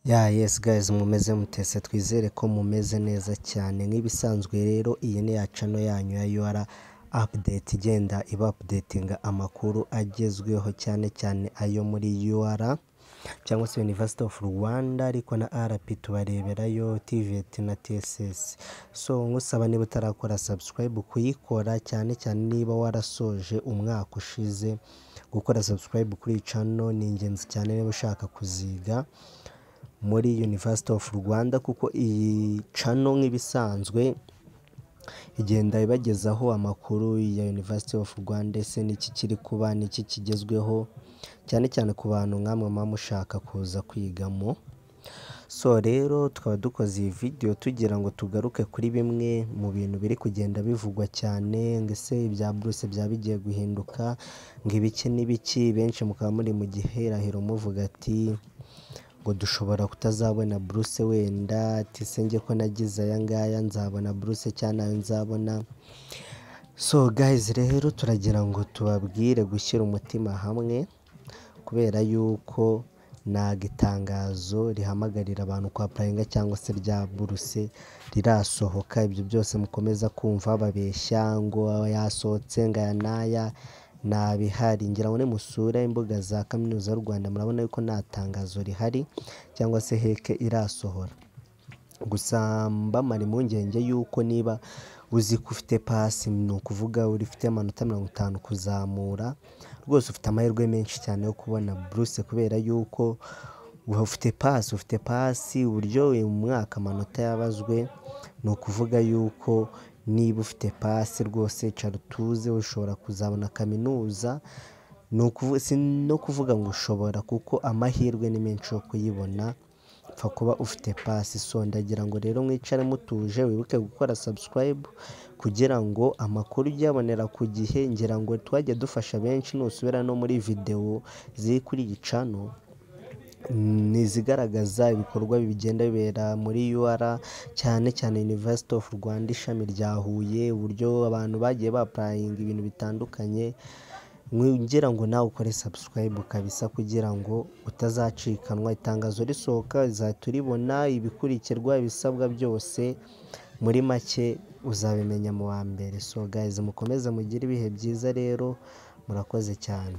Yes guys, mumeze mutese, twizere ko mumeze neza cyane. Nk'ibisanzwe rero iyi ni ya channel yanyu ya UR update, igenda iba updatinga amakuru agezweho cyane cyane ayo muri UR cyangwa se University of Rwanda, ariko na RP tubareberayo TVET na TSS. So nkusaba niba utarakora subscribe kuyikora, cyane cyane niba warasoje umwaka ushize. Gukora subscribe kuri channel ni ingenzi cyane niba ushaka kuziga muri University of Rwanda, kuko iyi channel nk'ibisanzwe igenda ibagezaho amakuru ya University of Rwanda, ese niki kiri kuba, niki kigezweho, cyane cyane ku bantu nkamwe mama mushaka kuza kwigamo. So rero tukaba dukoze iyi video tugira ngo tugaruke kuri bimwe mu bintu biri kugenda bivugwa cyane, ngese ibya Bruce byabigiye guhinduka, ngibiki n'ibiki. Benshi mukaba muri mu giherahiro muvuga ati ngo dushobora kutazabona Bruce, wenda ati senge ko nagize aya ngaya nzabona Bruce cyane ayo nzabona. So guys, rero turagira ngo tubabwire gushyira umutima hamwe, kubera yuko ntago itangazo rihamagarira abantu kwa applyinga cyangwa se rya Bruce rirasohoka. Ibyo byose mukomeza kumva babeshya ngo yasohotse ngaya naya nabihari. Ngira ngo musura imbuga za kaminuza y'u Rwanda murabona yuko nta tangazo rihari cyangwa se heke irasohora. Gusa mbamara impungenge yuko niba uzi ko ufite pasi, ni ukuvuga ufite amanota 50 kuzamura, rwose ufite amahirwe menshi cyane yo kubona Bruce, kubera yuko ufite pasi. Uburyo uyu mwaka amanota yabazwe, ni ukuvuga yuko niba ufite pasi rwose cara utuze, ushobora kuzabona kaminuza. No kuvuga ngo ushobora, kuko amahirwe ni menshi yo kuyibona pfa kuba ufite pasi. So ndagira ngo rero mwicare mutuje, wibuke gukora subscribe kugira ngo amakuru ujyabonera ku gihe. Ngira ngo twajya dufasha benshi, nusubira no muri video ziri kuri iyi channel nizigaragaza ibikorwa bigenda bibera muri UR, cyane cyane University of Rwanda ishami rya Huye, uburyo abantu bagiye bapplyinga ibintu bitandukanye. Ngira ngo nawe ukore subscribe kabisa kugira ngo utazacikanwa. Itangazo risohoka zaturibona, ibikurikirwa, ibisabwa byose muri make uzabimenya mu wa mbere. So guys, mukomeze mugire ibihe byiza rero, murakoze cyane.